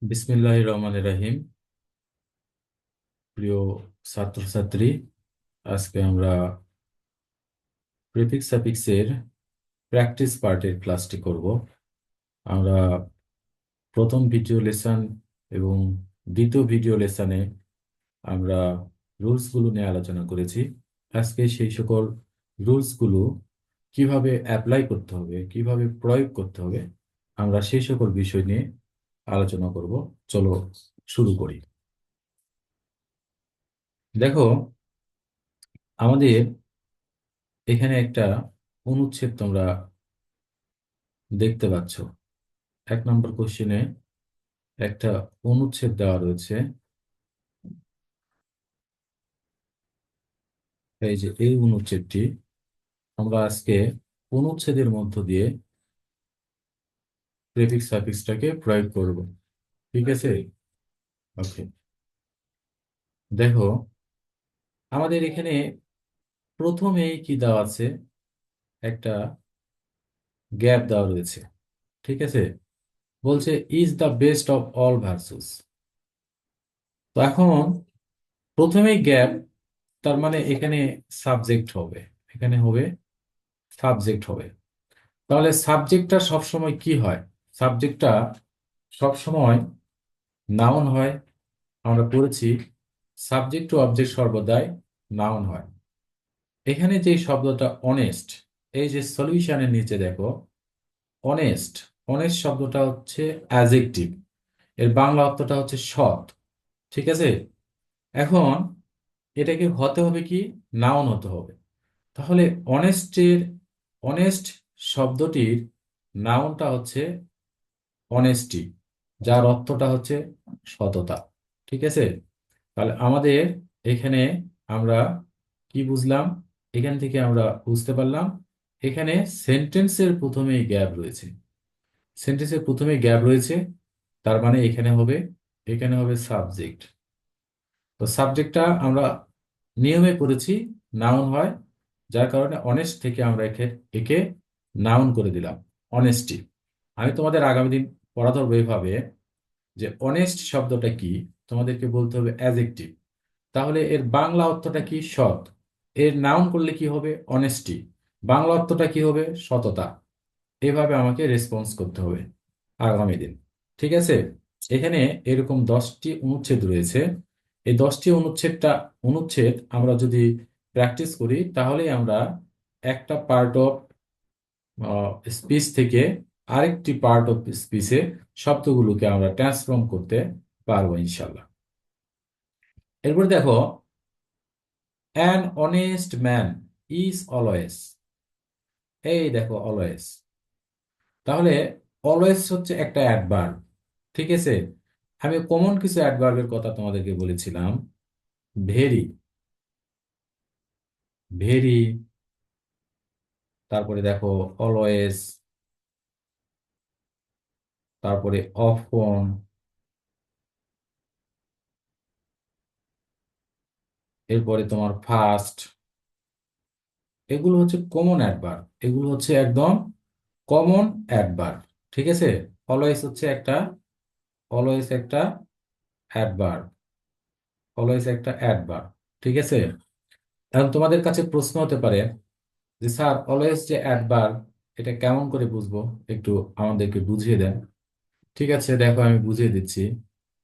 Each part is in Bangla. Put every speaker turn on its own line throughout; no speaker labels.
বিসমিল্লাহির রহমানির রহিম। প্রিয় ছাত্রছাত্রী, আজকে আমরা প্রিফিক্স সাফিক্সের প্র্যাকটিস পার্টের ক্লাসটি করব। আমরা প্রথম ভিডিও লেসন এবং দ্বিতীয় ভিডিও লেসনে আমরা রুলসগুলো নিয়ে আলোচনা করেছি। আজকে সেই সকল রুলসগুলো কিভাবে অ্যাপ্লাই করতে হবে, কিভাবে প্রয়োগ করতে হবে, আমরা সেই সকল বিষয় নিয়ে আলোচনা করব। চলো শুরু করি। দেখো, আমাদের এখানে একটা অনুচ্ছেদ তোমরা দেখতে পাচ্ছ। 1 নম্বর কোশ্চেনে একটা অনুচ্ছেদ দেওয়া রয়েছে। এই যে এই অনুচ্ছেদটি আমরা আজকে অনুচ্ছেদের মধ্য দিয়ে প্রেফিক্স সাফিক্সটাকে প্রয়োগ করব। ঠিক আছে? ওকে। দেখো, আমাদের এখানে প্রথমেই কি দেওয়া আছে, একটা গ্যাপ দেওয়া রয়েছে। ঠিক আছে? বলছে is the best of all versus. তো এখন প্রথমেই গ্যাপ, তার মানে এখানে সাবজেক্ট হবে, এখানে হবে সাবজেক্ট হবে। তাহলে সাবজেক্টটা সবসময় কি হয়? সাবজেক্টটা সবসময় নাউন হয়। আমরা পড়েছি সাবজেক্ট টু অবজেক্ট সর্বদাই নাউন হয়। এখানে যে শব্দটা অনেস্ট, এই যে সলিউশনের নিচে দেখো অনেস্ট, অনেস্ট শব্দটা হচ্ছে অ্যাজেক্টিভ। এর বাংলা অর্থটা হচ্ছে সৎ। ঠিক আছে? এখন এটাকে হতে হবে কি, নাউন হতে হবে। তাহলে অনেস্টের, অনেস্ট শব্দটির নাউনটা হচ্ছে অনেস্টি, যার অর্থটা হচ্ছে সততা। ঠিক আছে? তাহলে আমাদের এখানে আমরা কি বুঝলাম? এখান থেকে আমরা বুঝতে পারলাম এখানে সেন্টেন্সের প্রথমেই গ্যাপ রয়েছে। সেন্টেন্সের প্রথমেই গ্যাপ রয়েছে, তার মানে এখানে হবে সাবজেক্ট। তো সাবজেক্টটা আমরা নিয়মে পড়েছি নাউন হয়, যার কারণে অনেস্ট থেকে আমরা একে একে নাউন করে দিলাম, অনেস্টি। আমি তোমাদের আগামী দিন পড়া ধরবো এইভাবে যে অনেস্ট শব্দটা কি, তোমাদেরকে বলতে হবে অ্যাজেক্টিভ। তাহলে এর বাংলা অর্থটা কি, সৎ। এর নাউন করলে কি হবে, অনেস্টি। বাংলা অর্থটা কি হবে, সততা। এভাবে আমাকে রেসপন্স করতে হবে আগামী দিন। ঠিক আছে? এখানে এরকম 10টি অনুচ্ছেদ রয়েছে। এই 10টি অনুচ্ছেদ আমরা যদি প্র্যাকটিস করি, তাহলেই আমরা একটা পার্ট অফ স্পিচ থেকে আরেকটি পার্ট অফ স্পিচে শব্দগুলোকে আমরা ট্রান্সফর্ম করতে পারবো ইনশাল্লাহ। এরপর দেখো, an honest man is always. এই দেখো অলওয়েজ, তাহলে অলওয়েজ হচ্ছে একটা অ্যাডভার্ব। ঠিক আছে? আমি কমন কিছু অ্যাডভার্বের কথা তোমাদেরকে বলেছিলাম। ভেরি, ভেরি, তারপরে দেখো অলওয়েজ, তারপরে অফন, এরপরে তোমার ফাস্ট। এগুলো হচ্ছে কমন অ্যাডভার্ব, এগুলো হচ্ছে একদম কমন অ্যাডভার্ব। ঠিক আছে? অলওয়েজ হচ্ছে একটা, অলওয়েজ একটা অ্যাডভার্ব, অলওয়েজ একটা অ্যাডভার্ব। ঠিক আছে? এখন তোমাদের কাছে প্রশ্ন হতে পারে যে স্যার অলওয়েজ যে অ্যাডভার্ব, এটা কেমন করে বুঝবো, একটু আমাদেরকে বুঝিয়ে দেন। ঠিক আছে, দেখো আমি বুঝিয়ে দিচ্ছি।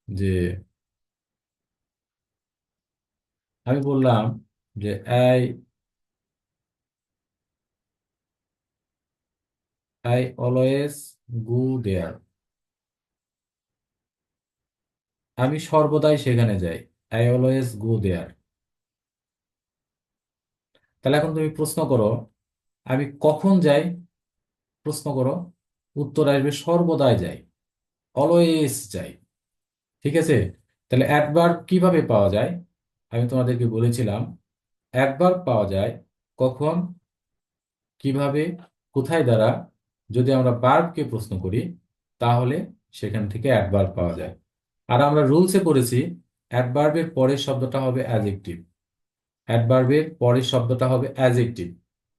যে আমি বললাম যে আই আই অলওয়েজ গো দেয়ার, আমি সর্বদাই সেখানে যাই। আই অলওয়েজ গো দেয়ার। তাহলে এখন তুমি প্রশ্ন করো, আমি কখন যাই? প্রশ্ন করো, উত্তর আসবে সর্বদাই যাই, অলওয়েজ যাই। ঠিক আছে? তাহলে অ্যাডভার্ব কিভাবে পাওয়া যায়? আমি তোমাদেরকে বলেছিলাম অ্যাডভার্ব পাওয়া যায় কখন, কিভাবে, কোথায় দ্বারা। যদি আমরা ভার্বকে প্রশ্ন করি, তাহলে সেখান থেকে অ্যাডভার্ব পাওয়া যায়। আর আমরা রুলসে পড়েছি অ্যাডভার্বের পরের শব্দটা হবে অ্যাডজেক্টিভ, অ্যাডভার্বের পরের শব্দটা হবে অ্যাডজেক্টিভ।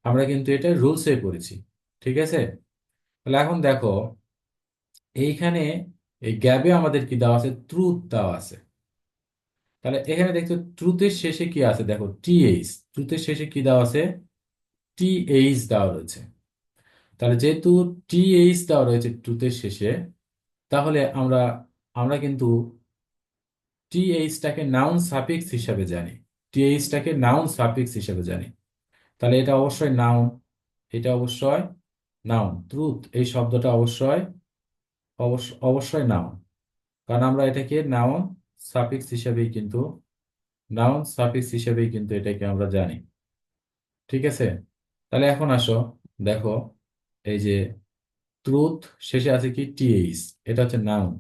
আমরা কিন্তু এটা রুলসে পড়েছি। ঠিক আছে? তাহলে এখন দেখো, এইখানে এই গ্যাপে আমাদের কি দেওয়া আছে, ট্রুথ দেওয়া আছে। তাহলে এখানে দেখছো ট্রুথের শেষে কি আছে, দেখো টিএইচ, ট্রুথের শেষে কি দেওয়া আছে, টিএইচ দেওয়া রয়েছে। তাহলে যেহেতু টিএইচ দেওয়া রয়েছে ট্রুথের শেষে, তাহলে আমরা আমরা কিন্তু টিএইচটাকে নাউন সাফিক্স হিসাবে জানি, টিএইচটাকে নাউন সাফিক্স হিসাবে জানি। তাহলে এটা অবশ্যই নাউন, এটা অবশ্যই নাউন, ট্রুথ এই শব্দটা অবশ্যই অবশ্যই নাউন, কারণ আমরা এটাকে নাউন সাফিক্স হিসাবেই কিন্তু, নাউন সাফিক্স হিসাবেই কিন্তু এটাকে আমরা জানি। ঠিক আছে, তাহলে এখন আসো, দেখো এই যে ট্রুথ শেষে আছে কি টিএইচ, এটা হচ্ছে নাউন।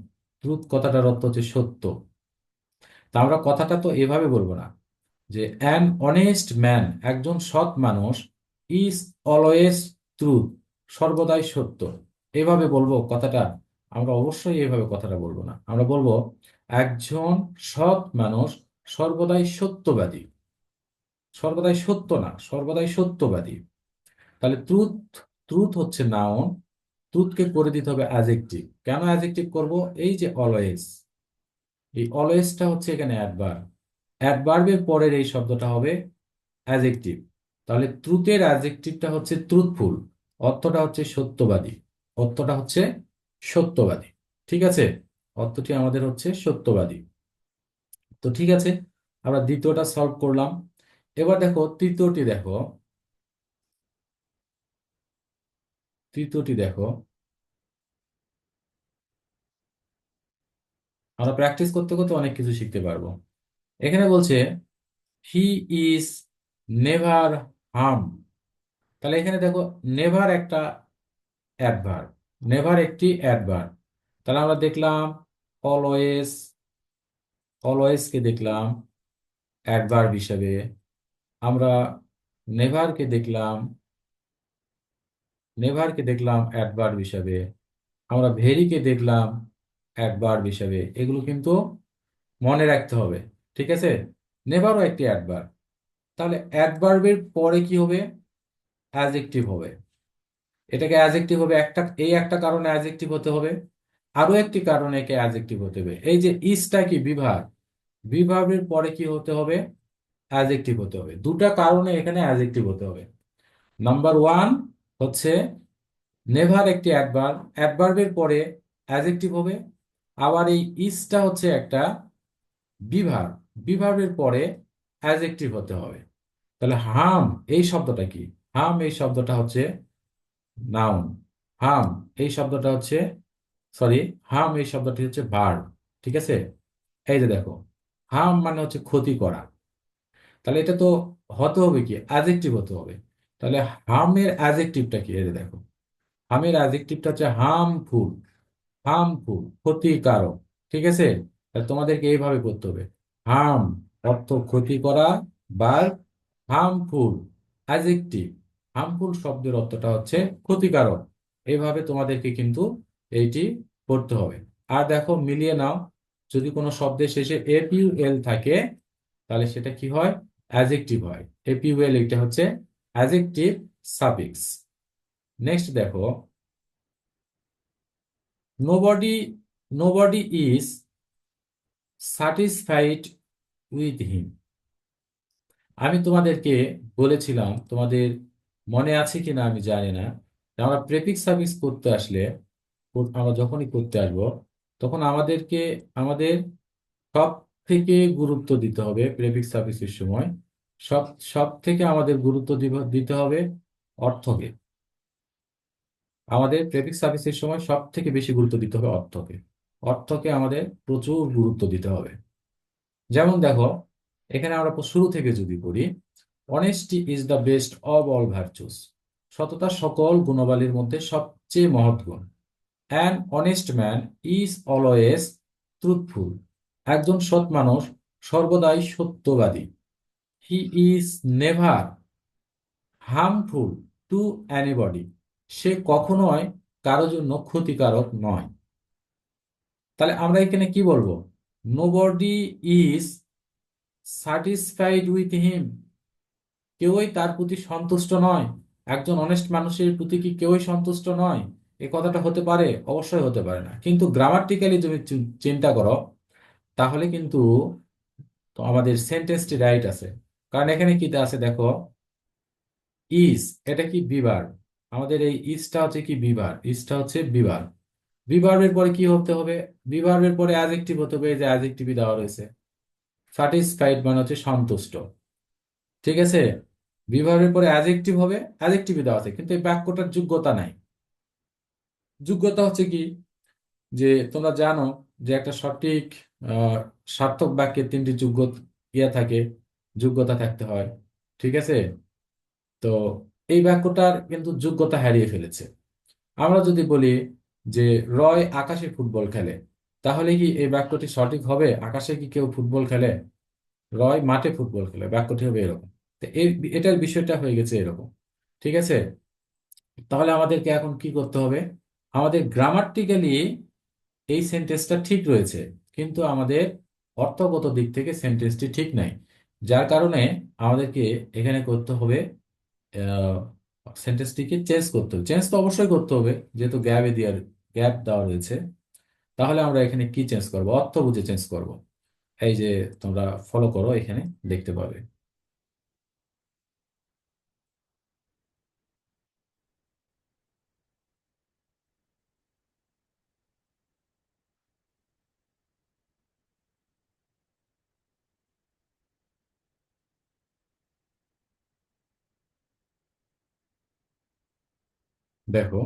ট্রুথ কথাটার অর্থ হচ্ছে সত্য। তা আমরা কথাটা তো এভাবে বলবো না যে অ্যান অনেস্ট ম্যান, একজন সৎ মানুষ, ইজ অলওয়েজ ট্রুথ, সর্বদাই সত্য, এভাবে বলবো কথাটা? আমরা অবশ্যই এভাবে কথাটা বলবো না, আমরা বলবো একজন সৎ মানুষ সর্বদাই সত্যবাদী, সর্বদাই সত্য না, সর্বদাই সত্যবাদী। তাহলে ট্রুথ, ট্রুথ হচ্ছে নাউন, ট্রুথকে করে দিতে হবে অ্যাজেক্টিভ। কেন অ্যাজেক্টিভ করব, এই যে অলওয়েজ, এই অলওয়েজটা হচ্ছে এখানে অ্যাডভার্ব, অ্যাডভার্বের পরের এই শব্দটা হবে অ্যাজেক্টিভ। তাহলে ট্রুথের অ্যাজেক্টিভটা হচ্ছে ট্রুথফুল, অর্থটা হচ্ছে সত্যবাদী, অর্থটা হচ্ছে সত্যবাদী। ঠিক আছে, অর্থটি আমাদের হচ্ছে সত্যবাদী। তো ঠিক আছে, আমরা দ্বিতীয়টা সলভ করলাম। এবার দেখো তৃতীয়টি, দেখো তৃতীয়টি দেখো, আমরা প্র্যাকটিস করতে করতে অনেক কিছু শিখতে পারবো। এখানে বলছে হি ইজ নেভার হার্ম। তাহলে এখানে দেখো নেভার একটা অ্যাডভার্ব, নেভার একটি অ্যাডভার্ব। তাহলে আমরা দেখলাম অলওয়েজ, অলওয়েজ কে দেখলাম অ্যাডভার্ব হিসেবে, আমরা নেভারকে দেখলাম, নেভারকে দেখলাম অ্যাডভার্ব হিসেবে, আমরা ভেরিকে দেখলাম অ্যাডভার্ব হিসেবে। এগুলো কিন্তু মনে রাখতে হবে। ঠিক আছে, নেভারও একটি অ্যাডভার্ব। তাহলে অ্যাডভার্বের পরে কি হবে, অ্যাডজেক্টিভ হবে। এটাকে অ্যাডজেক্টিভ হবে একটা, এই একটা কারণে অ্যাডজেক্টিভ হতে হবে, আরো একটি কারণে একে অ্যাডজেক্টিভ হতে হবে। এই যে ইজটা কি বিভাগ, বিভাগের পরে কি হতে হবে, অ্যাডজেক্টিভ হতে হবে। দুটা কারণে এখানে অ্যাডজেক্টিভ হতে হবে। নাম্বার ওয়ান হচ্ছে নেভার একটি অ্যাডভার্ব, অ্যাডভার্বের পরে অ্যাডজেক্টিভ হবে। আবার এই ইজটা হচ্ছে একটা বিভাগ, বিভাগের পরে অ্যাডজেক্টিভ হতে হবে। তাহলে হাম এই শব্দটা কি, হাম এই শব্দটা হচ্ছে নাউন, হাম এই শব্দটা হচ্ছে, সরি, হার্ম এই শব্দটি হচ্ছে ভার্ব। ঠিক আছে, এই যে দেখো হার্ম মানে হচ্ছে ক্ষতি করা। তাহলে এটা তো হতে হবে কি, অ্যাডজেক্টিভ হতে হবে। তাহলে হার্মের অ্যাডজেক্টিভটা কি, এই যে দেখো হার্মের অ্যাডজেক্টিভটা হচ্ছে হার্মফুল, হার্মফুল ক্ষতিকারক। ঠিক আছে, তাহলে তোমাদেরকে এইভাবে করতে হবে, হার্ম অর্থ ক্ষতি করা, বা হার্মফুল অ্যাডজেক্টিভ, হার্মফুল শব্দের অর্থটা হচ্ছে ক্ষতিকারক। এইভাবে তোমাদেরকে কিন্তু এইটি করতে হবে। আর দেখো মিলিয়ে নাও, যদি কোনো শব্দের শেষে এপিউএল থাকে তাহলে সেটা কি হয়, অ্যাডজেক্টিভ হয়। এপিউএল এটা হচ্ছে অ্যাডজেক্টিভ সাফিক্স। নেক্সট দেখো nobody, nobody is satisfied with him. আমি তোমাদেরকে বলেছিলাম, তোমাদের মনে আছে কিনা আমি জানি না, যে আমরা প্রেফিক্স সার্ভিস করতে আসলে, আমরা যখনই করতে আসবো তখন আমাদেরকে, আমাদের সব থেকে গুরুত্ব দিতে হবে প্রেফিক্স সার্ভিসের সময়, সব সব থেকে আমাদের গুরুত্ব দিতে হবে অর্থকে। আমাদের প্রেফিক্স সার্ভিসের সময় সব থেকে বেশি গুরুত্ব দিতে হবে অর্থকে, অর্থকে আমাদের প্রচুর গুরুত্ব দিতে হবে। যেমন দেখো এখানে আমরা শুরু থেকে যদি পড়ি, honesty is the best of all virtues, সততা সকল গুণাবলীর মধ্যে সবচেয়ে মহৎ গুণ। An honest man is always truthful, একজন সৎ মানুষ সর্বদাই সত্যবাদী। He is never harmful to anybody, সে কখনোই কারো জন্য ক্ষতিকারক নয়। তাহলে আমরা এখানে কি বলবো, nobody is satisfied with him, কেউই তার প্রতি সন্তুষ্ট নয়। একজন অনেস্ট মানুষের প্রতি কি কেউই সন্তুষ্ট নয়? এই কথাটা হতে পারে? অবশ্যই হতে পারে না। কিন্তু গ্রামাটিক্যালি তুমি চিন্তা করো, তাহলে কিন্তু তো আমাদের সেন্টেন্সটি রাইট আছে। কারণ এখানে কি আছে দেখো, ইজ, এটা কি বিভার। আমাদের এই ইজটা হচ্ছে কি বিভার, ইজটা হচ্ছে বিভার। বিভার্বের পরে কি হতে হবে? বিভার্বের পরে অ্যাডজেক্টিভ হতে হবে, এই যে অ্যাডজেক্টিভই দেওয়া রয়েছে। স্যাটিসফাইড মানে হচ্ছে সন্তুষ্ট। ঠিক আছে, বিভার্বের পরে অ্যাডজেক্টিভ হবে, অ্যাডজেক্টিভই দেওয়া আছে, কিন্তু এই বাক্যটার যোগ্যতা নাই। যোগ্যতা হচ্ছে কি, যে তোমরা জানো যে একটা সঠিক আহ, সার্থক বাক্যের তিনটি ইয়া থাকে, যোগ্যতা থাকতে হয়। ঠিক আছে, তো এই বাক্যটার কিন্তু যোগ্যতা হারিয়ে ফেলেছে। আমরা যদি বলি যে রয় আকাশে ফুটবল খেলে, তাহলে কি এই বাক্যটি সঠিক হবে? আকাশে কি কেউ ফুটবল খেলে? রয় মাঠে ফুটবল খেলে, বাক্যটি হবে এরকম। তো এটার বিষয়টা হয়ে গেছে এরকম। ঠিক আছে, তাহলে আমাদেরকে এখন কি করতে হবে? আমাদের গ্রামাটিক্যালি এই সেন্টেন্সটা ঠিক রয়েছে, কিন্তু আমাদের অর্থগত দিক থেকে সেন্টেন্সটি ঠিক নাই। যার কারণে আমাদেরকে এখানে করতে হবে, সেন্টেন্সটিকে চেঞ্জ করতে হবে। চেঞ্জ তো অবশ্যই করতে হবে, যেহেতু গ্যাপ দেওয়া রয়েছে। তাহলে আমরা এখানে কি চেঞ্জ করব? অর্থ বুঝে চেঞ্জ করব। এই যে তোমরা ফলো করো, এখানে দেখতে পাবে। দেখো,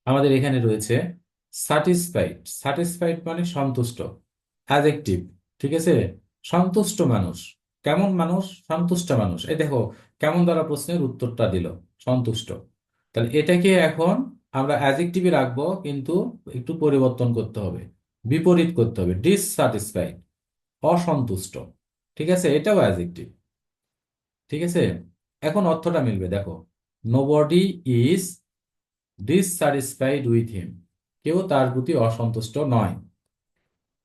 আমাদের এখানে রয়েছে স্যাটিসফাইড। স্যাটিসফাইড মানে সন্তুষ্ট, অ্যাডজেক্টিভ। ঠিক আছে, সন্তুষ্ট মানুষ। কেমন মানুষ? সন্তুষ্ট মানুষ। এই দেখো, কেমন দ্বারা প্রশ্নের উত্তরটা দিল সন্তুষ্ট। তাহলে এটাকে এখন আমরা অ্যাডজেক্টিভে রাখবো, কিন্তু একটু পরিবর্তন করতে হবে, বিপরীত করতে হবে। ডিসস্যাটিসফাইড, অসন্তুষ্ট। ঠিক আছে, এটাও অ্যাডজেক্টিভ। ঠিক আছে, এখন অর্থটা মিলবে দেখো। Nobody is dissatisfied with him, কেউ তার প্রতি অসন্তুষ্ট নয়।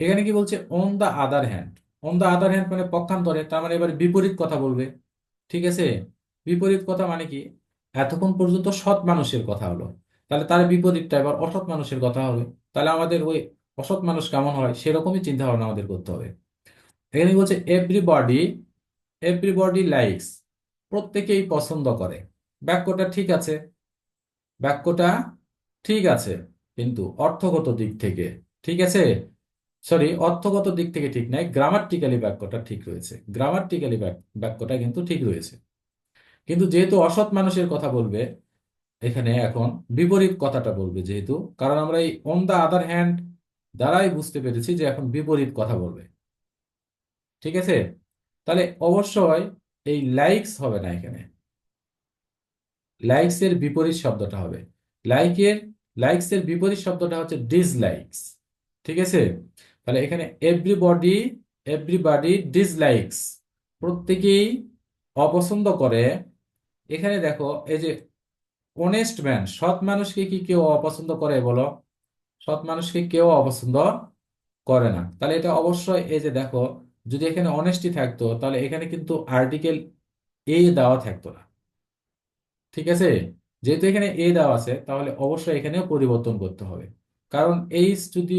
এখানে কি বলছে? On the other hand. On the other hand মানে পক্ষান্তরে, তার মানে এবার বিপরীত কথা বলবে। ঠিক আছে, বিপরীত কথা মানে কি? এতক্ষণ পর্যন্ত সৎ মানুষের কথা হলো, তাহলে তার বিপরীতটা এবার অসৎ মানুষের কথা হবে। তাহলে আমাদের ওই অসৎ মানুষ কেমন হয় সেরকমই চিন্তা ভাবনা আমাদের করতে হবে। এখানে কি বলছে? এভরিবডি, এভরিবডি লাইকস, প্রত্যেকেই পছন্দ করে। বাক্যটা ঠিক আছে, বাক্যটা ঠিক আছে, কিন্তু অর্থগত দিক থেকে ঠিক আছে, সরি, অর্থগত দিক থেকে ঠিক নাই, গ্রামাটিক্যালি বাক্যটা ঠিক রয়েছে। গ্রামাটিক্যালি বাক্যটা কিন্তু ঠিক রয়েছে, কিন্তু যেহেতু অসৎ মানুষের কথা বলবে, এখানে এখন বিপরীত কথাটা বলবে। যেহেতু, কারণ আমরা এই অন দা আদার হ্যান্ড দ্বারাই বুঝতে পেরেছি যে এখন বিপরীত কথা বলবে। ঠিক আছে, তাহলে অবশ্যই এই লাইকস হবে না এখানে, লাইকস এর বিপরীত শব্দটা হবে। লাইকের লাইকস এর বিপরীত শব্দটা হচ্ছে ডিসলাইকস। ঠিক আছে, তাহলে এখানে এভরিবডি, এভরিবডি ডিসলাইকস, প্রত্যেকেই অপছন্দ করে। এখানে দেখো, এই যে অনেস্ট ম্যান, সৎ মানুষকে কি কেউ অপছন্দ করে বলো? সৎ মানুষকে কেউ অপছন্দ করে না। তাহলে এটা অবশ্যই, এই যে দেখো, যদি এখানে অনেস্টি থাকতো তাহলে এখানে কিন্তু আর্টিকেল এ দেওয়া থাকতো না। ঠিক আছে, যেহেতু এখানে এ দেওয়া আছে, তাহলে অবশ্যই এখানেও পরিবর্তন করতে হবে। কারণ এইচ যদি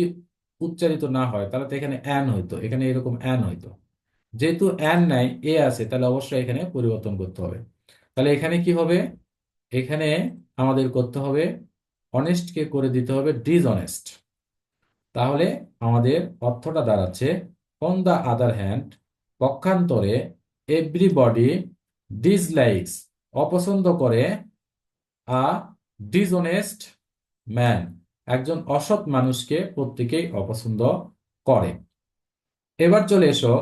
উচ্চারিত না হয় তাহলে তো এখানে অ্যান হইতো, এখানে এরকম অ্যান হইতো। যেহেতু অ্যান নাই, এ আছে, তাহলে অবশ্যই এখানে পরিবর্তন করতে হবে। তাহলে এখানে কি হবে? এখানে আমাদের করতে হবে, অনেস্টকে করে দিতে হবে ডিসঅনেস্ট। তাহলে আমাদের অর্থটা দাঁড়াচ্ছে, অন দ্য আদার হ্যান্ড, পক্ষান্তরে, এভরিবডি ডিসলাইকস, অপছন্দ করে, আ ডিসঅনেস্ট ম্যান, একজন অসৎ মানুষকে প্রত্যেকেই অপছন্দ করে। এবার চলে এসো,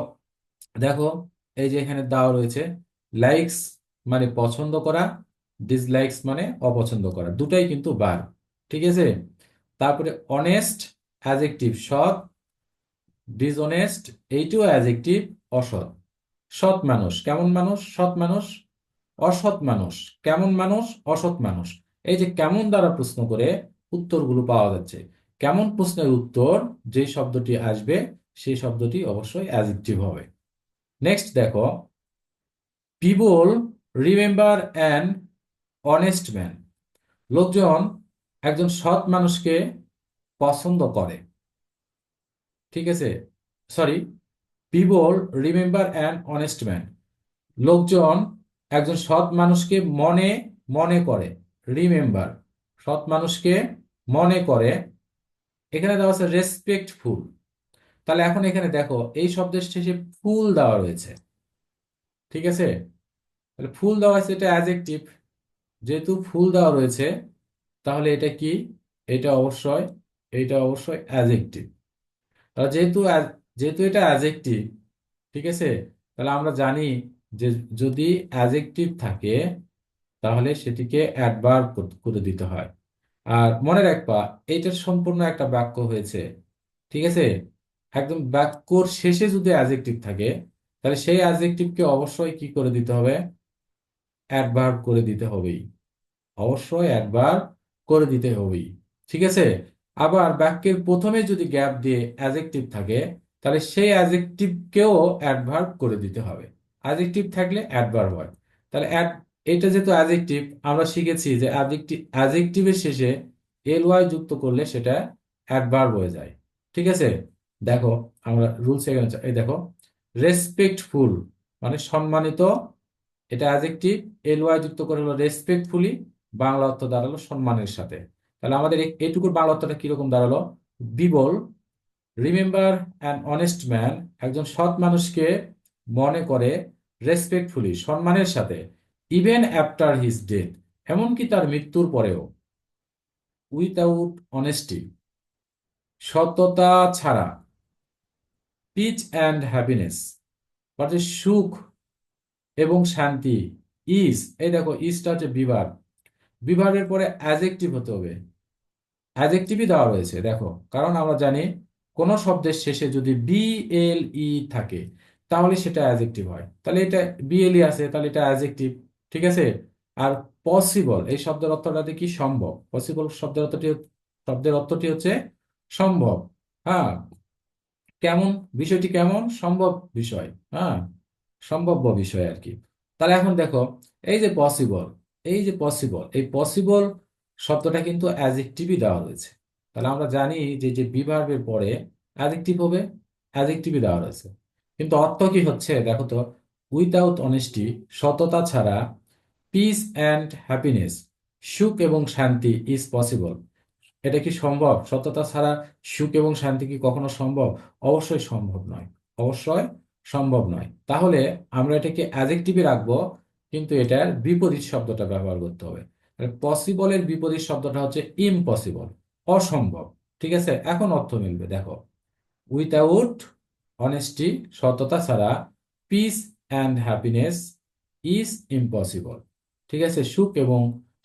দেখো, এই যে এখানে দেওয়া রয়েছে, লাইকস মানে পছন্দ করা, ডিসলাইকস মানে অপছন্দ করা, দুটাই কিন্তু বার। ঠিক আছে, তারপরে অনেস্ট অ্যাডজেক্টিভ সৎ, ডিসঅনেস্ট এইটিও অ্যাডজেক্টিভ অসৎ। সৎ মানুষ কেমন মানুষ? সৎ মানুষ। অসৎ মানুষ কেমন মানুষ? অসৎ মানুষ। এই যে কেমন দ্বারা প্রশ্ন করে উত্তরগুলো পাওয়া যাচ্ছে। কেমন প্রশ্নের উত্তর যে শব্দটি আসবে সেই শব্দটি অবশ্যই অ্যাডজেক্টিভ হবে। নেক্সট দেখো, people remember an honest man. লোকজন একজন সৎ মানুষকে পছন্দ করে। ঠিক আছে, sorry, people remember an honest man. লোকজন একজন সৎ মানুষকে মনে মনে করে। রিমেম্বার, সৎ মানুষকে মনে করে। এখানে দেওয়া আছে রেসপেক্টফুল। তাহলে এখন এখানে দেখো এই শব্দের শেষে ফুল দেওয়া রয়েছে। ঠিক আছে, তাহলে ফুল দেওয়া আছে, এটা অ্যাডজেক্টিভ। যেহেতু ফুল দেওয়া রয়েছে তাহলে এটা কি? এটা অবশ্যই অ্যাডজেক্টিভ। তাহলে যেহেতু এটা অ্যাডজেক্টিভ, ঠিক আছে, তাহলে আমরা জানি যে যদি অ্যাডজেক্টিভ থাকে তাহলে সেটিকে অ্যাডভার্ব করে দিতে হয়। আর মনে রাখবা, এইটার সম্পূর্ণ একটা বাক্য হয়েছে। ঠিক আছে, একদম বাক্যর শেষে যদি অ্যাডজেক্টিভ থাকে তাহলে সেই অ্যাডজেক্টিভকে অবশ্যই কি করে দিতে হবে? অ্যাডভার্ব করে দিতে হবেই। অবশ্যই একবার করে দিতে হবেই। ঠিক আছে, আবার বাক্যের প্রথমে যদি গ্যাপ দিয়ে অ্যাডজেক্টিভ থাকে তাহলে সেই অ্যাডজেক্টিভকেও অ্যাডভার্ব করে দিতে হবে। অ্যাডজেক্টিভ থাকলে অ্যাডভার্ব হয়। তাহলে এটা যেহেতু অ্যাডজেক্টিভ, আমরা শিখেছি যে অ্যাডজেক্টিভের শেষে এল ওয়াই যুক্ত করলে সেটা অ্যাডভার্ব হয়ে যায়। ঠিক আছে, দেখো আমরা রুলস এখানে এই দেখো, রেসপেক্টফুল মানে সম্মানিত, এটা অ্যাডজেক্টিভ। এল ওয়াই যুক্ত করে হলো রেসপেক্টফুলি, বাংলা অর্থ দাঁড়ালো সম্মানের সাথে। তাহলে আমাদের এইটুকুর বাংলা অর্থটা কিরকম দাঁড়ালো? বিবল রিমেম্বার অ্যান অনেস্ট ম্যান, একজন সৎ মানুষকে মনে করে, রেসপেক্টফুলি সম্মানের সাথে, ইভেন আফটার হিজ ডেথ, এমনকি তার মৃত্যুর পরেও, উইথাউট অনেস্টি সততা ছাড়া, পিচ অ্যান্ড হ্যাপিনেস অর্থাৎ সুখ এবং শান্তি, ইজ, এই দেখো ইজটা হচ্ছে বিভার, বিভাগের পরে অ্যাডজেক্টিভ হতে হবে। অ্যাডজেক্টিভই দেওয়া রয়েছে দেখো, কারণ আমরা জানি কোন শব্দের শেষে যদি বিএলই থাকে তাহলে সেটা অ্যাডজেক্টিভ হয়। তাহলে এটা বিএলই আছে, তাহলে এটা অ্যাডজেক্টিভ। ঠিক আছে, আর পসিবল এই শব্দের অর্থটাতে কি? সম্ভব। পসিবল শব্দের অর্থটি হচ্ছে সম্ভব। হ্যাঁ, কেমন? বিষয়টি কেমন? সম্ভব বিষয়। হ্যাঁ, সম্ভাব্য বিষয় আর কি। তাহলে এখন দেখো, এই যে পসিবল, এই পসিবল শব্দটা কিন্তু অ্যাডজেক্টিভই দেওয়া রয়েছে। তাহলে আমরা জানি যে যে বিভার্বের পরে অ্যাডজেক্টিভ হবে, অ্যাডজেক্টিভই দেওয়া রয়েছে। কিন্তু অর্থ কি হচ্ছে দেখো তো, উইথাউট অনেস্টি সততা ছাড়া, পিস অ্যান্ড হ্যাপিনেস সুখ এবং শান্তি ইজ পসিবল। এটা কি সম্ভব? সততা ছাড়া সুখ এবং শান্তি কি কখনো সম্ভব? অবশ্যই সম্ভব নয়। অবশ্যই সম্ভব নয়। তাহলে আমরা এটাকে অ্যাডজেক্টিভে রাখবো, কিন্তু এটার বিপরীত শব্দটা ব্যবহার করতে হবে। পসিবলের বিপরীত শব্দটা হচ্ছে ইম্পসিবল, অসম্ভব। ঠিক আছে, এখন অর্থ মিলবে দেখো, উইথাউট অনেস্টি সততা ছাড়া, piece and happiness is impossible. ঠিক আছে, সুখ এবং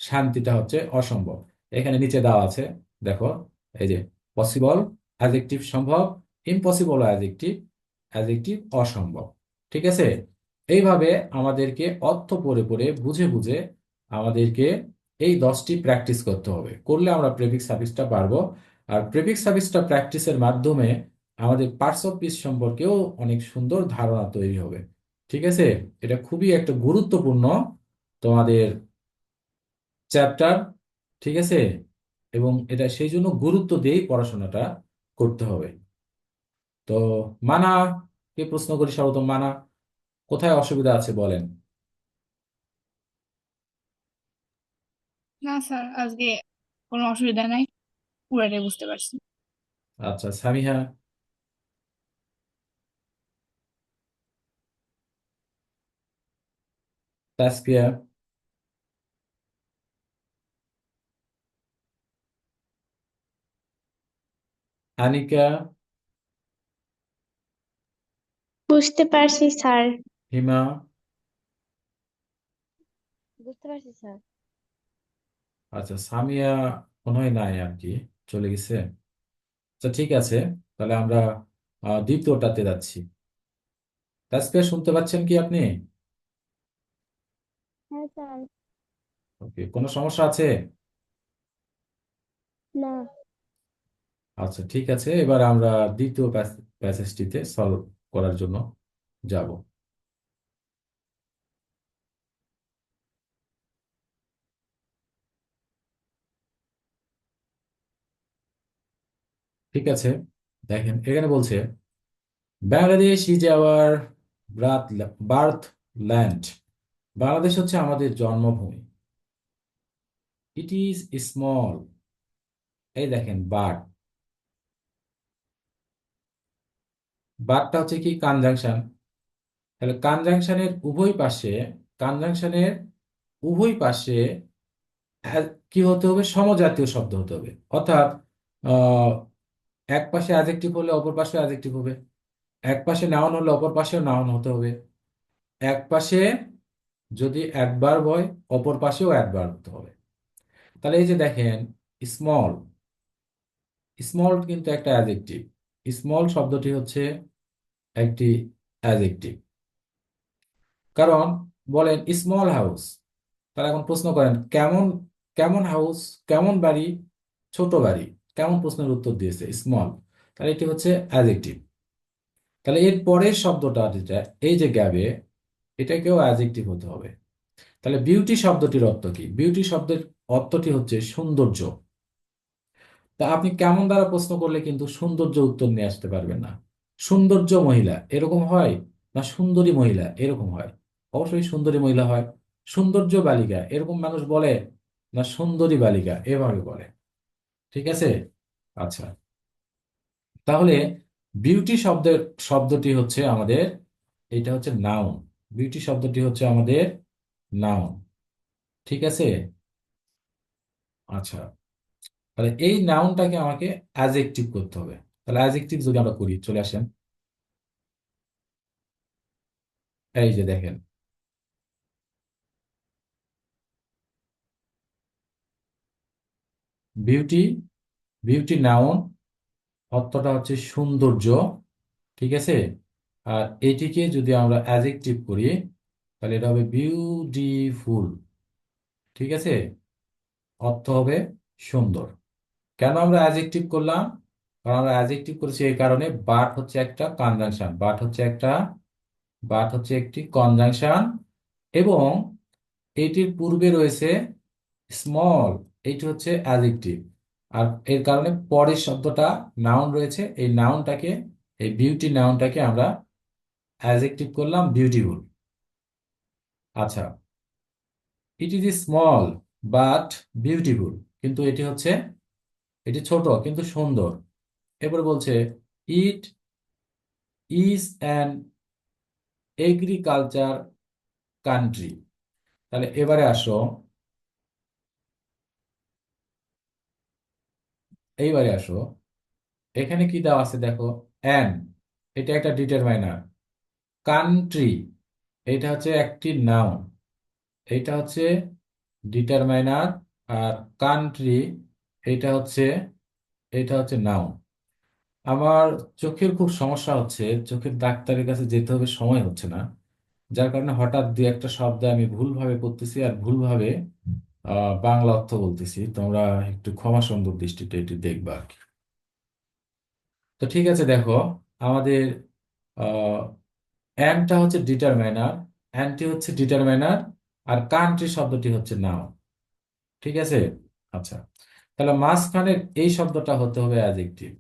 শান্তিটা হচ্ছে অসম্ভব। এখানে নিচে দেওয়া আছে দেখো, এই যে পসিবল অ্যাডজেক্টিভ সম্ভব, ইম্পসিবল অ্যাডজেক্টিভ, অ্যাডজেক্টিভ অসম্ভব। ঠিক আছে, এইভাবে আমাদেরকে অর্থ পড়ে পড়ে বুঝে বুঝে আমাদেরকে এই 10টি প্র্যাকটিস করতে হবে, করলে আমরা প্রেফিক্স সাফিক্সটা পারবো। আর প্রেফিক্স সাফিক্সটা প্র্যাকটিসের মাধ্যমে আমাদের পার্টস অফ স্পিচ সম্পর্কেও অনেক সুন্দর ধারণা তৈরি হবে। ঠিক আছে, এটা খুবই একটা গুরুত্বপূর্ণ তোমাদের চ্যাপ্টার। ঠিক আছে, এবং এটা সেই জন্য গুরুত্ব দিয়েই পড়াশোনাটা করতে হবে। তো মানা কে প্রশ্ন করি, স্বাগতম। মানা, কোথায় অসুবিধা আছে বলেন?
না স্যার, আজকে কোনো অসুবিধা নাই, পুরাটাই বুঝতে পারছি।
আচ্ছা, সামিহা, তাসফিয়া, আনিকা,
বুঝতে পারছি স্যার।
হিমা,
বুঝতে পারছি স্যার।
আচ্ছা সামিয়া মনে হয় নাই আর কি, চলে গেছে। আচ্ছা ঠিক আছে, তাহলে আমরা দ্বিতীয়টাতে যাচ্ছি। তাসফিয়া, শুনতে পাচ্ছেন কি আপনি?
হ্যাঁ স্যার।
ওকে, কোনো সমস্যা আছে?
না।
আচ্ছা ঠিক আছে, এবার আমরা দ্বিতীয় প্যাসেজটিতে সলভ করার জন্য যাব। ঠিক আছে, দেখেন এখানে বলছে Bangladesh is our birth land. Bangladesh হচ্ছে আমাদের জন্মভূমি। It is small. এই দেখেন বার্থ, বার্থটা হচ্ছে কি কনজাংশন। তাহলে কনজাংশনের উভয় পাশে কি হতে হবে, সমজাতীয় শব্দ হতে হবে। অর্থাৎ আহ, এক পাশে অ্যাডজেক্টিভ হলে অপর পাশে অ্যাডজেক্টিভ হবে, এক পাশে নাউন হলে অপর পাশেও নাউন হতে হবে, এক পাশে যদি অ্যাডভার্ব হয় অপর পাশেও অ্যাডভার্ব হতে হবে। তাহলে এই যে দেখেন স্মল, স্মল কিন্তু একটা অ্যাডজেক্টিভ। স্মল শব্দটি হচ্ছে একটি অ্যাডজেক্টিভ। কারণ বলেন স্মল হাউস, তারা এখন প্রশ্ন করেন কেমন, কেমন হাউস, কেমন বাড়ি, ছোট বাড়ি, কেমন প্রশ্নের উত্তর দিয়েছে স্মল। তাহলে এটি হচ্ছে অ্যাডজেক্টিভ। তাহলে এর পরের শব্দটা যেটা এই যে গ্যাবে, এটাকেও অ্যাডজেক্টিভ হতে হবে। তাহলে বিউটি শব্দটির অর্থ কি? বিউটি শব্দের অর্থটি হচ্ছে সৌন্দর্য। তা আপনি কেমন দ্বারা প্রশ্ন করলে কিন্তু সৌন্দর্য উত্তর নিয়ে আসতে পারবেন না। সৌন্দর্য মহিলা এরকম হয়, না সুন্দরী মহিলা এরকম হয়? অবশ্যই সুন্দরী মহিলা হয়। সৌন্দর্য বালিকা এরকম মানুষ বলে, না সুন্দরী বালিকা এভাবে বলে। ঠিক আছে, আচ্ছা। তাহলে বিউটি শব্দটি হচ্ছে আমাদের, এটা হচ্ছে নাউন। বিউটি শব্দটি হচ্ছে আমাদের নাউন। ঠিক আছে, আচ্ছা। তাহলে এই নাউনটাকে আমাকে অ্যাডজেক্টিভ করতে হবে। তাহলে অ্যাডজেক্টিভ যদি আমরা করি, চলে আসেন। এই যে দেখেন বিউটি, বিউটি নাউন, অর্থটা হচ্ছে সৌন্দর্য। ঠিক আছে, আর এটিকে যদি আমরা অ্যাডজেক্টিভ করি তাহলে এটা হবে বিউটিফুল। ঠিক আছে, অর্থ হবে সুন্দর। কেন আমরা অ্যাডজেক্টিভ করলাম? কারণ আমরা অ্যাডজেক্টিভ করেছি এই কারণে বাট হচ্ছে একটি কনজাংশন, এবং এটির পূর্বে রয়েছে স্মল, এটি হচ্ছে অ্যাডজেক্টিভ। আর এর কারণে পরের শব্দটা নাউন রয়েছে, এই নাউনটাকে, এই বিউটি নাউনটাকে আমরা অ্যাডজেক্টিভ করলাম বিউটিফুল। আচ্ছা, it is small but beautiful, কিন্তু এটি ছোট কিন্তু সুন্দর। এরপর বলছে it is an agriculture country. তাহলে এবারে আসো, এইবারে আসো, এখানে কি দেওয়া আছে দেখো। অ্যান, এটা একটা ডিটারমাইনার। কান্ট্রি, এটা হচ্ছে একটি নাউন, এটা হচ্ছে ডিটারমাইনার। আর কান্ট্রি, এটা হচ্ছে এটা হচ্ছে নাউন। আমার চোখের খুব সমস্যা হচ্ছে, চোখের ডাক্তারের কাছে যেতে হবে, সময় হচ্ছে না। যার কারণে হঠাৎ দুই একটা শব্দ আমি ভুলভাবে করতেছি আর ভুলভাবে বাংলা অর্থ বলতেছি। তোমরা একটু ক্ষমা সুন্দর দৃষ্টিতে এটি দেখবা আর কি। তো ঠিক আছে, দেখো আমাদের অ্যানটা হচ্ছে ডিটারমাইনার, অ্যানটি হচ্ছে ডিটারমাইনার, আর কান্ট্রি শব্দটি হচ্ছে নাউন। ঠিক আছে, আচ্ছা। তাহলে মাঝখানের এই শব্দটা হতে হবে অ্যাডজেক্টিভ।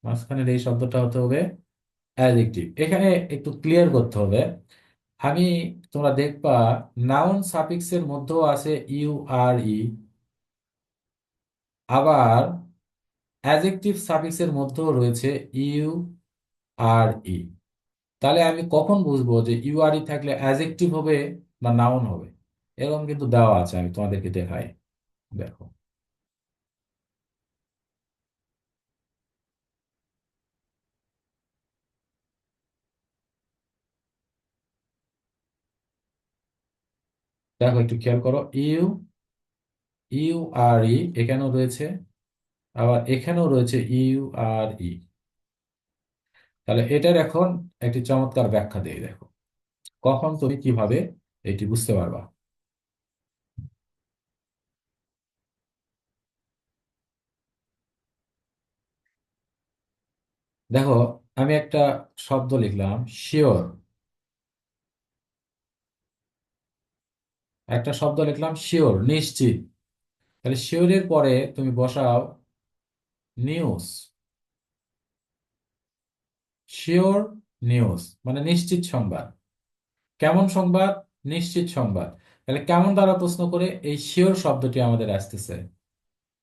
মাঝখানের এই শব্দটা হতে হবে অ্যাডজেক্টিভ। এখানে একটু ক্লিয়ার করতে হবে। আমি, তোমরা দেখবা নাউন সাফিক্সের মধ্যেও আছে ইউ আর ই, আবার অ্যাডজেক্টিভ সাফিক্সের মধ্যেও রয়েছে ইউ আর ই। তাহলে আমি কখন বুঝবো যে ইউ আর ই থাকলে অ্যাডজেক্টিভ হবে না নাউন হবে? এরকম কিন্তু দেওয়া আছে, আমি তোমাদেরকে দেখাই। দেখো, দেখো একটু খেয়াল করো। ইউ, ইউ আর ই এখানেও রয়েছে, আবার এখানেও রয়েছে ইউ আর ই। তাহলে এটার এখন একটি চমৎকার ব্যাখ্যা দিয়ে দেখো, কখন তুমি কিভাবে এটি বুঝতে পারবা। দেখো, আমি একটা শব্দ লিখলাম শিওর, একটা শব্দ লিখলাম শিওর, নিশ্চিত। তাহলে শিওরের পরে তুমি বসাও নিউজ। শিওর নিউজ মানে নিশ্চিত সংবাদ। কেমন সংবাদ? নিশ্চিত সংবাদ। তাহলে কেমন দ্বারা প্রশ্ন করে এই শিওর শব্দটি আমাদের আসতেছে।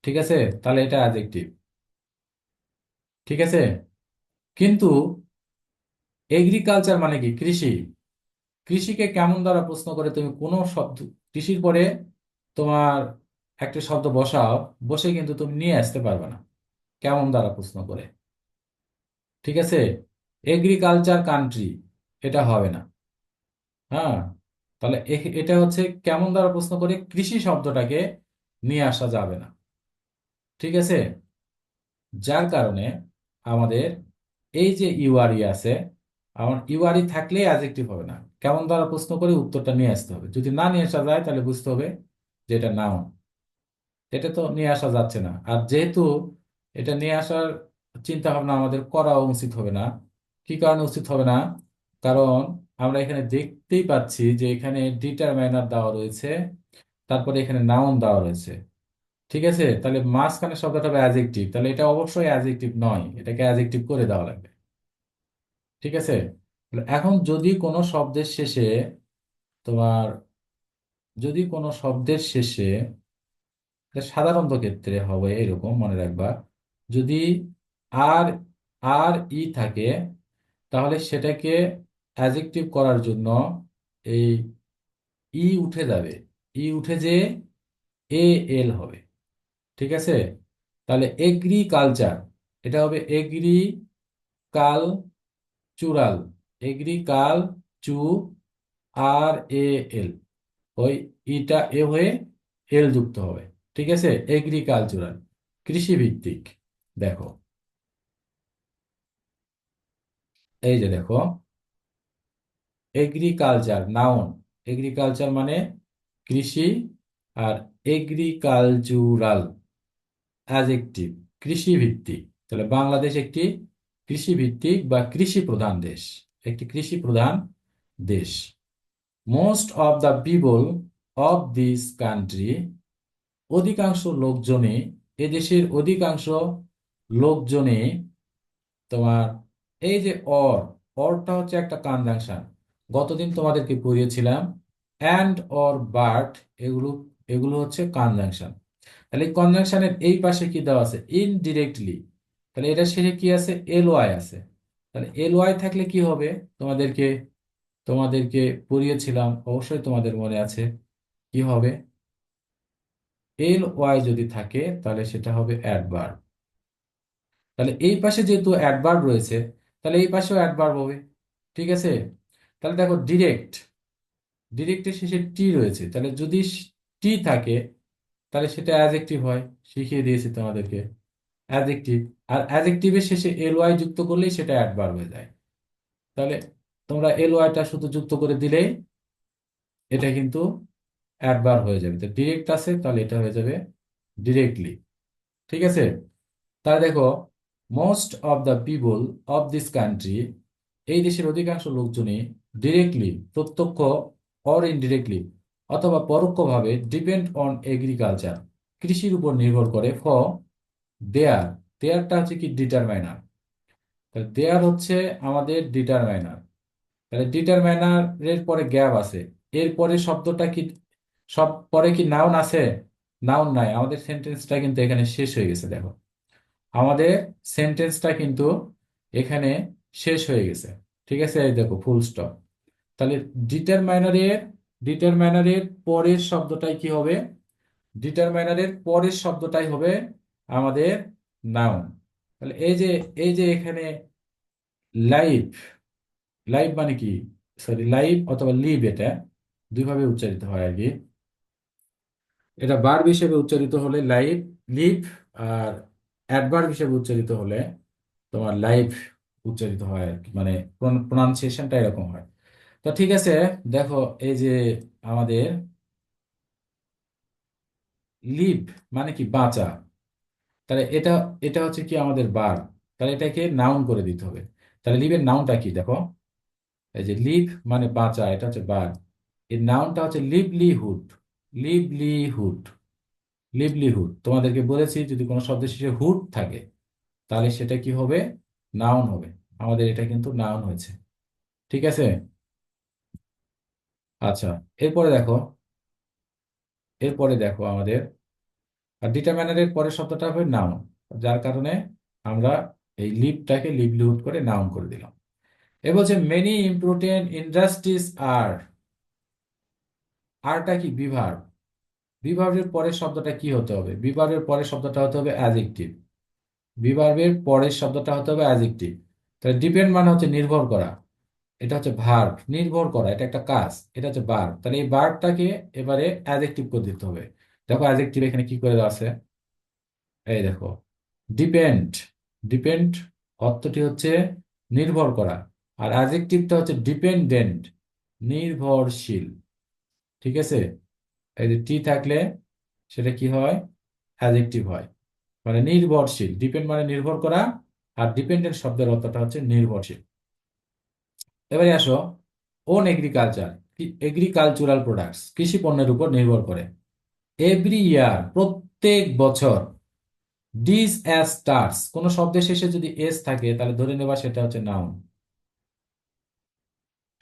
ঠিক আছে, তাহলে এটা অ্যাডজেক্টিভ। ঠিক আছে, কিন্তু এগ্রিকালচার মানে কি? কৃষি। কৃষিকে কেমন দ্বারা প্রশ্ন করে তুমি কোনো শব্দ, কৃষির পরে তোমার একটা শব্দ বসাও, বসে কিন্তু তুমি নিয়ে আসতে পারবে না কেমন দ্বারা প্রশ্ন করে। ঠিক আছে, এগ্রিকালচার কান্ট্রি এটা হবে না। হ্যাঁ, তাহলে এটা হচ্ছে কেমন দ্বারা প্রশ্ন করে কৃষি শব্দটাকে নিয়ে আসা যাবে না। ঠিক আছে, যার কারণে আমাদের এই যে ইউআরই আছে, আমার ইউআরই থাকলে অ্যাডজেক্টিভ হবে না। কেমন দ্বারা প্রশ্ন করে উত্তরটা নিয়ে আসতে হবে। যদি না নিয়ে আসা যায় তাহলে বুঝতে হবে যে এটা নাউন। এটা তো নিয়ে আসা যাচ্ছে না, আর যেহেতু এটা নিয়ে আসার চিন্তা ভাবনা আমাদের করা উচিত হবে না। কি কারণে উচিত হবে না? কারণ আমরা এখানে দেখতেই পাচ্ছি যে এখানে ডিটারমাইনার দেওয়া রয়েছে, তারপরে এখানে নাউন দেওয়া রয়েছে। ঠিক আছে, তাহলে মাঝখানে শব্দটা হবে অ্যাডজেক্টিভ, তাহলে এটা অবশ্যই অ্যাডজেক্টিভ নয়, এটাকে অ্যাডজেক্টিভ করে দেওয়া লাগবে। ঠিক আছে, তাহলে এখন যদি কোনো শব্দের শেষে তোমার, যদি কোনো শব্দের শেষে, এটা সাধারণত ক্ষেত্রে হবে এরকম মনে রাখবা, যদি আর আর ই থাকে তাহলে সেটাকে অ্যাডজেক্টিভ করার জন্য এই ই উঠে যাবে, ই উঠে যে এ এল হবে। ঠিক আছে, তাহলে এগ্রিকালচার এটা হবে এগ্রি কাল চুরাল, এগ্রিকাল চু আর এ এল, ওই ইটা এ হয়ে এল যুক্ত হবে। ঠিক আছে, এগ্রিকালচুরাল কৃষি ভিত্তিক। দেখো, এই যে দেখো, এগ্রিকালচার নাউন, এগ্রিকালচার মানে কৃষি, আর এগ্রিকালচুরাল অ্যাডজেক্টিভ কৃষি ভিত্তিক। তাহলে বাংলাদেশ একটি কৃষি ভিত্তিক বা কৃষি প্রধান দেশ, একটি কৃষি প্রধান দেশ। Most of the people of this country, অধিকাংশ লোকজনই, এদেশের অধিকাংশ লোকজনই তোমার, এই যে অরটা হচ্ছে একটা কনজাংশন। গতদিন তোমাদেরকে পড়িয়েছিলাম অ্যান্ড অর বাট, এগুলো এগুলো হচ্ছে কনজাংশন। তাহলে এই কনজাংশনের এই পাশে কি দেওয়া আছে? ইনডিরেক্টলি। তাহলে এটা শেষে কি আছে? এল ওয়াই আছে। তাহলে এল ওয়াই থাকলে কি হবে? তোমাদেরকে তোমাদেরকে পড়িয়েছিলাম, অবশ্যই তোমাদের মনে আছে। কি হবে? এল ওয়াই যদি থাকে তাহলে সেটা হবে অ্যাডভার্ব। তাহলে এই পাশে যেহেতু অ্যাডভার্ব রয়েছে, তাহলে এই পাশেও অ্যাডভার্ব হবে। ঠিক আছে, তাহলে দেখো ডিরেক্ট, ডিরেক্টের শেষে টি রয়েছে, তাহলে যদি টি থাকে তাহলে সেটা অ্যাডজেক্টিভ হয়। শিখিয়ে দিয়েছি তোমাদেরকে, অ্যাডজেক্টিভ। আর অ্যাডজেক্টিভের শেষে এল ওয়াই যুক্ত করলেই সেটা অ্যাডভার্ব হয়ে যায়। তাহলে তোমরা এল ওয়াইটা শুধু যুক্ত করে দিলেই এটা কিন্তু অ্যাডভার্ব হয়ে যাবে। তো ডিরেক্ট আছে তাহলে এটা হয়ে যাবে ডিরেক্টলি। ঠিক আছে, তাহলে দেখো, most of the people of this country, এই দেশের অধিকাংশ লোকজনই ডিরেক্টলি প্রত্যক্ষ, অর ইনডিরেক্টলি অথবা পরোক্ষভাবে, ডিপেন্ড অন এগ্রিকালচার কৃষির উপর নির্ভর করে, ফর দেয়ার, দেয়ারটা হচ্ছে কি? ডিটারমাইনার। তাহলে দেয়ার হচ্ছে আমাদের ডিটারমাইনার। তাহলে ডিটারমাইনার এর পরে গ্যাপ আছে, এর পরে শব্দটা কি? সব পরে কি নাউন আছে? নাউন নাই, আমাদের সেন্টেন্সটা কিন্তু এখানে শেষ হয়ে গেছে। দেখো, আমাদের সেন্টেন্সটা কিন্তু এখানে শেষ হয়ে গেছে। ঠিক আছে, এই দেখো ফুল স্টপ। তাহলে ডিটারমাইনারের ডিটারমাইনারের পরের শব্দটাই কি হবে? ডিটারমাইনারের পরের শব্দটাই হবে আমাদের নাউন। তাহলে এই যে এখানে লাইভ, লাইভ মানে কি? সরি, লাইভ অথবা লিভ, এটা দুইভাবে উচ্চারিত হয় আর কি। এটা ভার্ব হিসেবে উচ্চারিত হলে লাইভ, লিভ, আর অ্যাডভার্ব হিসেবে উচ্চারিত হলে তোমার লাইভ উচ্চারিত হয় আর কি, মানে প্রোনাউন্সিয়েশনটা এরকম হয়। তো ঠিক আছে, দেখো, এই যে আমাদের লিভ মানে কি? বাঁচা। তাহলে এটা এটা হচ্ছে কি? আমাদের ভার্ব। তাহলে এটাকে নাউন করে দিতে হবে। তাহলে লিভের নাউনটা কি? দেখো, এই যে লিভ মানে বাঁচা, এটা হচ্ছে ভার্ব। এর নাউনটা হচ্ছে লিভলিহুড, লিভলিহুড, লিভলিহুড। তোমাদেরকে বলেছি যদি কোনো শব্দের শেষে হুড থাকে তাহলে সেটা কি হবে? নাউন হবে। আমাদের এটা কিন্তু নাউন হয়েছে। ঠিক আছে। আচ্ছা, এরপরে দেখো, আমাদের ডিটারমাইনারের পরের শব্দটা হবে নাউন, যার কারণে আমরা এই লিভটাকে লিভলিহুড করে নাউন করে দিলাম। এ বলছে মেনি ইম্পর্টেন্ট ইন্ডাস্ট্রিজ আর, আরটা কি বিভার্ব। বিভার্বের পরের শব্দটা কি হতে হবে? বিভার্বের পরের শব্দটা হতে হবে অ্যাডজেক্টিভ। বিভার্বের পরের শব্দটা হতে হবে অ্যাডজেক্টিভ। তাহলে ডিপেন্ড মানে হচ্ছে নির্ভর করা, এটা হচ্ছে ভার্ব। নির্ভর করা এটা একটা কাজ, এটা হচ্ছে ভার্ব। তাহলে এই ভার্বটাকে এবারে অ্যাডজেক্টিভ করে দিতে হবে। দেখো অ্যাডজেক্টিভ এখানে কি করে দেওয়া আছে, এই দেখো, ডিপেন্ড। ডিপেন্ড অর্থটি হচ্ছে নির্ভর করা, আর অ্যাডজেক্টিভটা হচ্ছে ডিপেন্ডেন্ট, নির্ভরশীল। ঠিক আছে। এই যে টি থাকলে সেটা কি হয়, অ্যাডজেক্টিভ হয়। মানে নির্ভরশীল, ডিপেন্ড মানে নির্ভর করা, আর ডিপেন্ডেন্ট শব্দের অর্থটা হচ্ছে নির্ভরশীল। এবারে আসো, ওন এগ্রিকালচার, এগ্রিকালচারাল প্রোডাক্টস কৃষি পণ্যের উপর নির্ভর করে। এভরি ইয়ার প্রত্যেক বছর, ডিসঅ্যাস্টার্স কোন শব্দের শেষে যদি এস থাকে তাহলে ধরে নেবা সেটা হচ্ছে নাউন,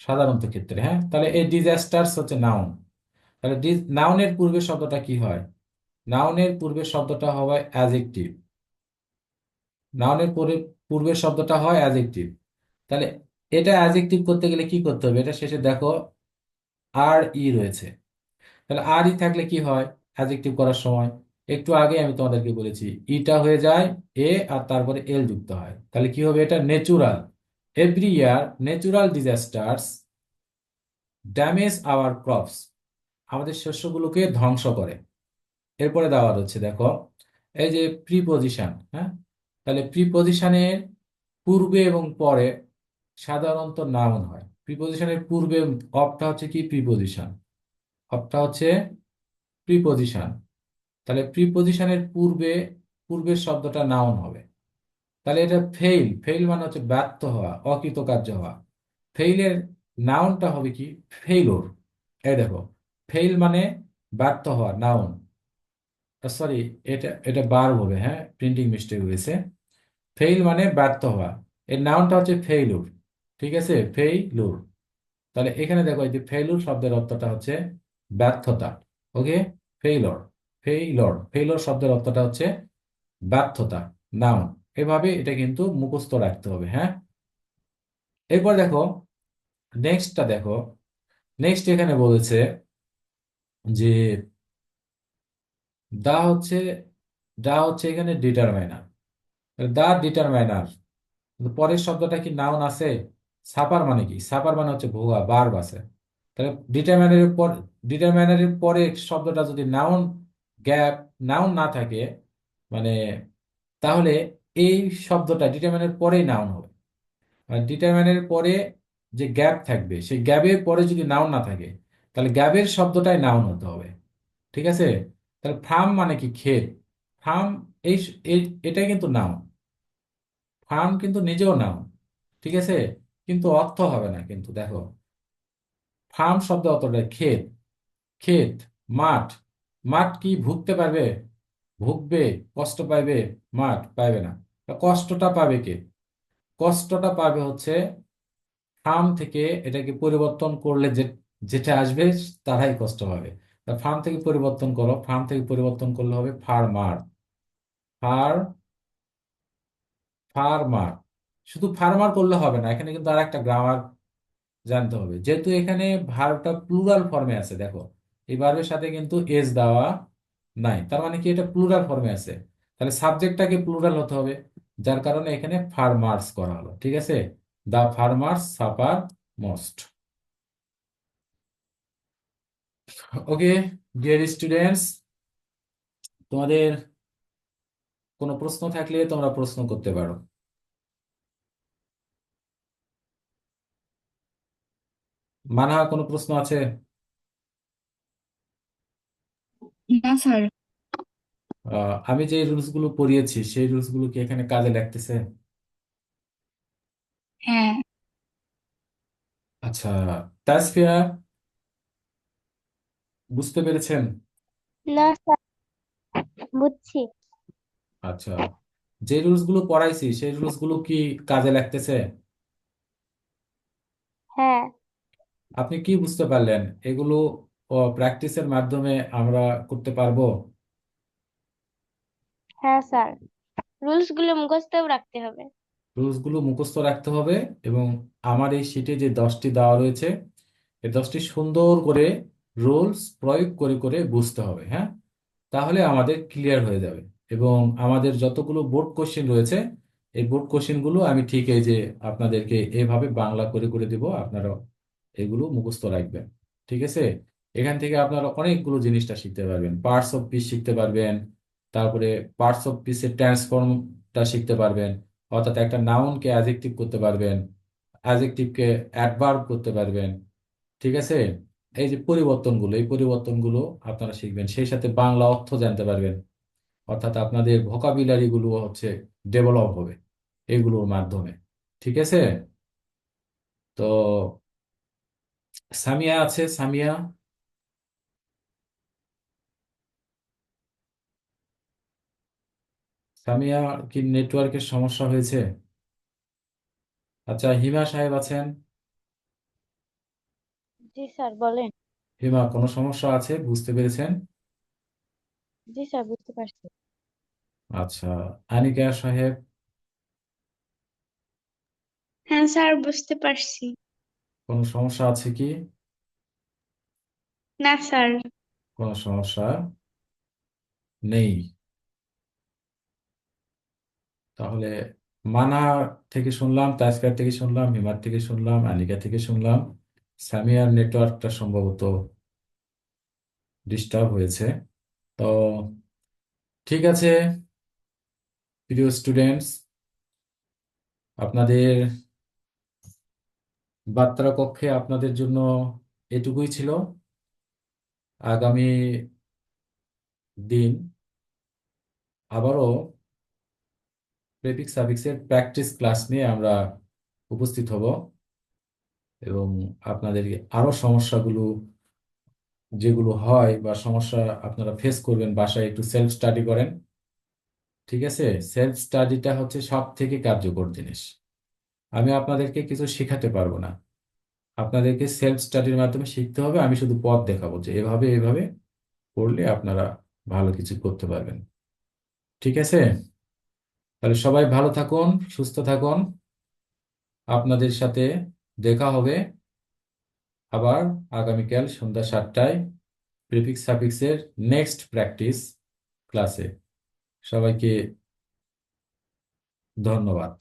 সাধারণত ক্ষেত্রে। হ্যাঁ, তাহলে এই ডিজাস্টার্স হচ্ছে নাউন। তাহলে নাউনের পূর্বের শব্দটা কি হয়? নাউনের পূর্বের শব্দটা হয় অ্যাডজেক্টিভ। নাউনের পূর্বের শব্দটা হয় অ্যাডজেক্টিভ। তাহলে এটা অ্যাডজেক্টিভ করতে গেলে কি করতে হবে? এটা শেষে দেখো আর ই রয়েছে। তাহলে আর ই থাকলে কি হয় অ্যাডজেক্টিভ করার সময়? একটু আগে আমি তোমাদেরকে বলেছি, ইটা হয়ে যায় এ, আর তারপরে এল যুক্ত হয়। তাহলে কি হবে? এটা natural. Every year natural disasters damage our crops, আমাদের শস্যগুলোকে ধ্বংস করে। এরপরে দেওয়া রয়েছে দেখো, এই যে প্রিপজিশন। হ্যাঁ, তাহলে প্রিপজিশনের পূর্বে এবং পরে সাধারণত নাউন হয়। প্রিপজিশনের পূর্বে অফটা হচ্ছে কি প্রিপজিশন, অফটা হচ্ছে প্রিপজিশন। তাহলে প্রিপজিশনের পূর্বে, পূর্বের শব্দটা নাউন হবে। তাহলে এটা ফেইল, ফেইল মানে হচ্ছে ব্যর্থ হওয়া, অকৃতকার্য হওয়া। ফেইলের নাউনটা হবে কি ফেইলোর। এই দেখো, ফেইল মানে ব্যর্থ হওয়া, নাউন। সরি, এটা এটা ভার্ব হবে। হ্যাঁ, প্রিন্টিং মিস্টেক হয়েছে। ফেইল মানে ব্যর্থ হওয়া, এর নাউনটা হচ্ছে ফেইলুর। ঠিক আছে, ফেইলুর। তাহলে এখানে দেখো, এই যে ফেইলুর শব্দের অর্থটা হচ্ছে ব্যর্থতা। ওকে, ফেইলর, ফেইলর শব্দের অর্থটা হচ্ছে ব্যর্থতা, নাউন। এভাবে এটা কিন্তু মুখস্থ রাখতে হবে। হ্যাঁ, এরপর দেখো, নেক্সটটা দেখো। নেক্সট এখানে বলেছে যে দা হচ্ছে, এখানে ডিটারমাইনার। দা ডিটারমাইনার, পরের শব্দটা কি নাউন আছে? সাপার মানে কি? সাপার মানে হচ্ছে ভোগা, ভার্ব আছে। তাহলে ডিটারমাইনারের পর, ডিটারমাইনারের পরে শব্দটা যদি নাউন, গ্যাপ, নাউন না থাকে, মানে তাহলে এই শব্দটা ডিটারমাইনারের পরেই নাউন হবে। আর ডিটারমাইনারের পরে যে গ্যাপ থাকবে, সেই গ্যাপের পরে যদি নাউন না থাকে, তাহলে গ্যাপের শব্দটাই নাউন হতে হবে। ঠিক আছে। তাহলে ফার্ম মানে কি? ক্ষেত। ফার্ম, এই এটাই কিন্তু নাউন। ফার্ম কিন্তু নিজেও নাউন। ঠিক আছে, কিন্তু অর্থ হবে না কিন্তু। দেখো, ফার্ম শব্দ অর্থটা ক্ষেত, ক্ষেত, মাঠ। মাঠ কি ভুগতে পারবে? ভুগবে, কষ্ট পাইবে? মাঠ পাইবে না। তা কষ্টটা পাবে কে? কষ্টটা পাবে হচ্ছে ফার্ম থেকে, এটাকে পরিবর্তন করলে যে যেটা আসবে তারাই কষ্ট পাবে। তা ফার্ম থেকে পরিবর্তন করো, ফার্ম থেকে পরিবর্তন করলে হবে ফার্মার। Far, farmer. শুধু ফার্মার করলে হবে না, এখানে কিন্তু আর একটা গ্রামার জানতে হবে। যেহেতু এখানে ভার্বটা প্লুরাল ফর্মে আছে, দেখো এই ভার্বের সাথে কিন্তু এস দেওয়া নাই, তার মানে কি এটা প্লুরাল ফর্মে আছে। তাহলে সাবজেক্টটাকে প্লুরাল হতে হবে, যার কারণে এখানে ফার্মার্স করা হলো। ঠিক আছে, the farmers suffer most. Okay dear students, তোমাদের কোনো প্রশ্ন থাকলে তোমরা প্রশ্ন করতে পারো। মানহা, কোনো প্রশ্ন আছে?
না স্যার।
আমি যে রুলস গুলো পড়িয়েছি সেই রুলস গুলো কি এখানে কাজে লাগতেছে?
হ্যাঁ।
আচ্ছা, তাসফিয়া, বুঝতে পেরেছেন?
না স্যার, বুঝছি।
আচ্ছা, যে রুলস গুলো পড়াইছি সেই রুলস গুলো কি কাজে লাগতেছে?
হ্যাঁ।
আপনি কি বুঝতে পারলেন এগুলো প্র্যাকটিসের মাধ্যমে আমরা করতে পারবো?
হ্যাঁ স্যার, রুলস গুলো মুখস্থও রাখতে হবে।
রুলসগুলো মুখস্থ রাখতে হবে এবং আমার এই শিটে যে 10টি দেওয়া রয়েছে এই 10টি সুন্দর করে রুলস প্রয়োগ করে করে বুঝতে হবে, হ্যাঁ? তাহলে আমাদের ক্লিয়ার হয়ে যাবে। এবং আমাদের যতগুলো বোর্ড কোশ্চেন রয়েছে এই বোর্ড কোশ্চেনগুলো আমি ঠিক এই যে আপনাদেরকে এভাবে বাংলা করে করে দিব, আপনারা এগুলো মুখস্থ রাখবেন। ঠিক আছে? এখান থেকে আপনারা অনেকগুলো জিনিসটা শিখতে পারবেন, পার্টস অফ পিস শিখতে পারবেন, তারপরে পার্টস অফ পিসের ট্রান্সফর্মটা শিখতে পারবেন, অর্থাৎ একটা নাউনকে অ্যাডজেক্টিভ করতে পারবেন, অ্যাডজেক্টিভকে অ্যাডভার্ব করতে পারবেন। ঠিক আছে? এই যে পরিবর্তনগুলো, এই পরিবর্তনগুলো আপনারা শিখবেন, সেই সাথে বাংলা অর্থ জানতে পারবেন, অর্থাৎ আপনাদের ভোকাবুলারি গুলো হচ্ছে ডেভেলপ হবে এগুলোর মাধ্যমে। ঠিক আছে? তো সামিয়া আছে, সামিয়া? সামিয়া কি নেটওয়ার্কের সমস্যা হয়েছে? আচ্ছা, হিমা সাহেব আছেন?
জি স্যার বলেন।
হিমা, কোনো সমস্যা আছে বুঝতে পেরেছেন?
জি স্যার বুঝতে পারছি।
আচ্ছা, আনিকা সাহেব?
হ্যাঁ স্যার, বুঝতে পারছি।
কোনো সমস্যা আছে কি?
না স্যার।
কোনো সমস্যা নেই। তাহলে মানা থেকে শুনলাম, তাসকার থেকে শুনলাম, হিমার থেকে শুনলাম, আনিকা থেকে শুনলাম, সামিয়ার নেটওয়ার্কটা সম্ভবত ডিস্টার্ব হয়েছে। তো ঠিক আছে প্রিয় স্টুডেন্টস, আপনাদের বার্তা কক্ষে আপনাদের জন্য এটুকুই ছিল। আগামী দিন আবারও প্রেফিক্স সাফিক্সের প্র্যাকটিস ক্লাস নিয়ে আমরা উপস্থিত হব এবং আপনাদের আরো সমস্যাগুলো যেগুলো হয় বা সমস্যা আপনারা ফেস করবেন বাসায় একটু সেলফ স্টাডি করেন। ঠিক আছে? সেলফ স্টাডিটা হচ্ছে সব থেকে কার্যকর জিনিস। আমি আপনাদেরকে কিছু শেখাতে পারবো না, আপনাদেরকে সেলফ স্টাডির মাধ্যমে শিখতে হবে। আমি শুধু পথ দেখাবো যে এভাবে এভাবে করলে আপনারা ভালো কিছু করতে পারবেন। ঠিক আছে? তাহলে সবাই ভালো থাকুন, সুস্থ থাকুন। আপনাদের সাথে দেখা হবে আবার আগামীকাল সন্ধ্যা 7টায় প্রিফিক্স সাফিক্সের নেক্সট প্র্যাকটিস ক্লাসে। সবাইকে ধন্যবাদ।